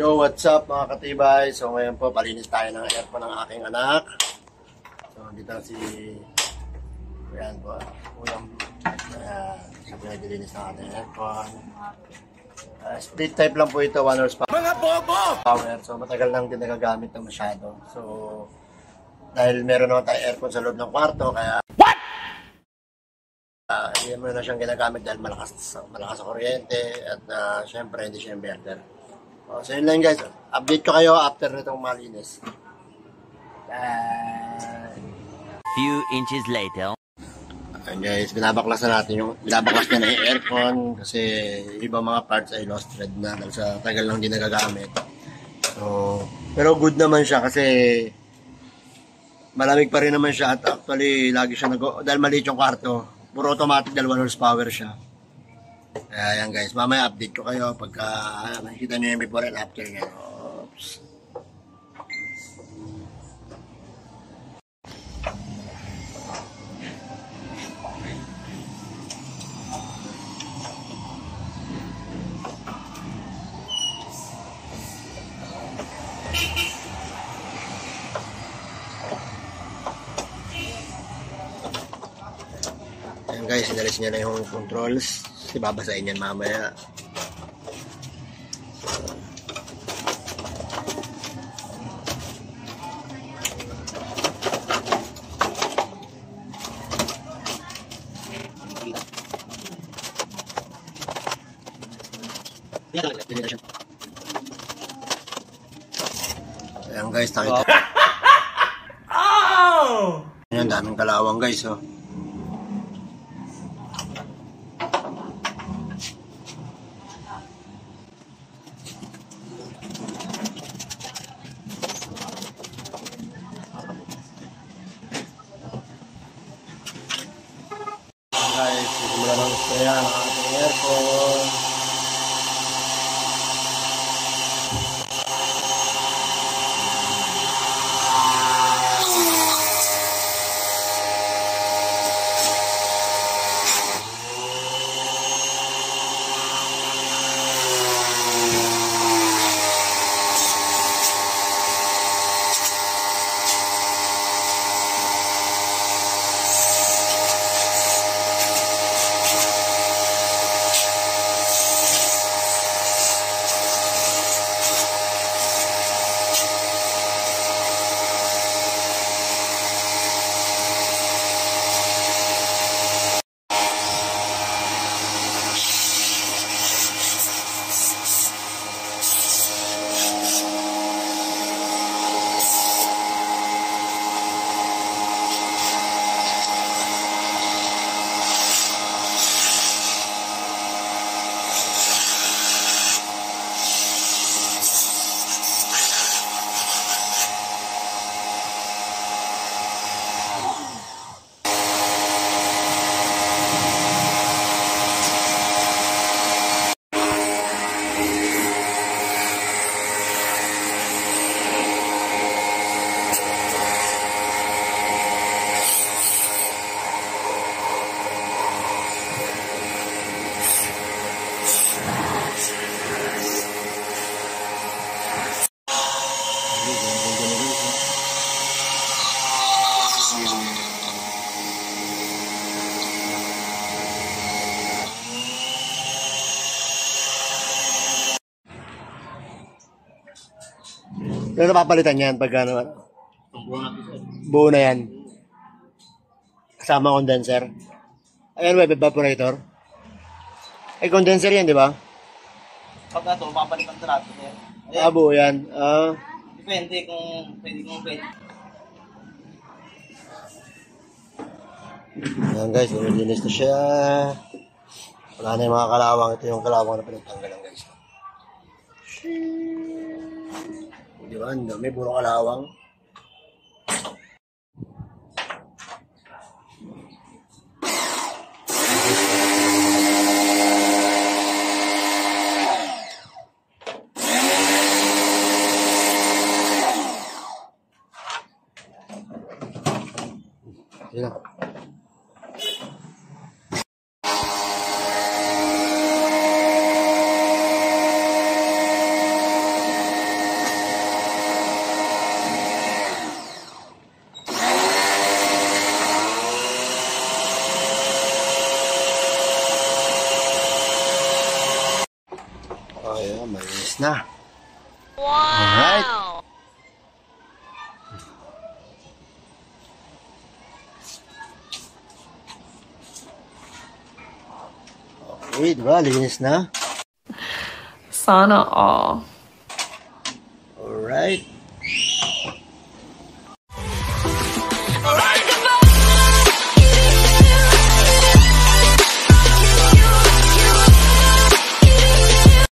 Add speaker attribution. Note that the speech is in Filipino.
Speaker 1: Yo, what's up mga katibay? So ngayon po, palinis tayo ng aircon ng aking anak. So dito si ayan po, ulam. So pinagilinis ng ating aircon. Split type lang po ito, 1 horsepower. Mga bobo! Power. So matagal nang din nagagamit na masyado. So dahil meron naman tayo aircon sa loob ng kwarto, kaya what? Hindi mo na siyang ginagamit dahil malakas sa kuryente at syempre hindi siya inverter. So yun lang guys, update ko kayo after nitong malinis.
Speaker 2: Few inches later.
Speaker 1: Ayan guys, binabaklas na yung aircon kasi ibang mga parts ay lost thread na dahil sa tagal lang din nagagamit. So, pero good naman siya kasi malamig pa rin naman siya at actually lagi siya dahil maliit yung kwarto, puro automatic dahil 1 horsepower siya. Ayan guys, mamaya update ko kayo pagka makikita nyo yung before and after nyo. Oops. Ayan guys, sinalis niya na yung controls. Babasahin yan mamaya. Ayan guys, nakita. Ayan, daming kalawang guys, oh. Guys, simula ng sprayan ang ating aircon. Pero napapalitan yan pag ano, buo na yan. Kasama condenser. Ayan, web evaporator. Ay, condenser yan, di ba?
Speaker 3: Pag ito, papalitan na natin yan.
Speaker 1: Buo yan.
Speaker 3: Depende kung pwede.
Speaker 1: Ayan guys, nilinis na siya. Wala na yung mga kalawang. Ito yung kalawang na pinagtanggalan guys. Di ba? May puro kalawang. Yan. na. Alright. Okay, diba? Linis na.
Speaker 4: Sana all.
Speaker 1: Alright.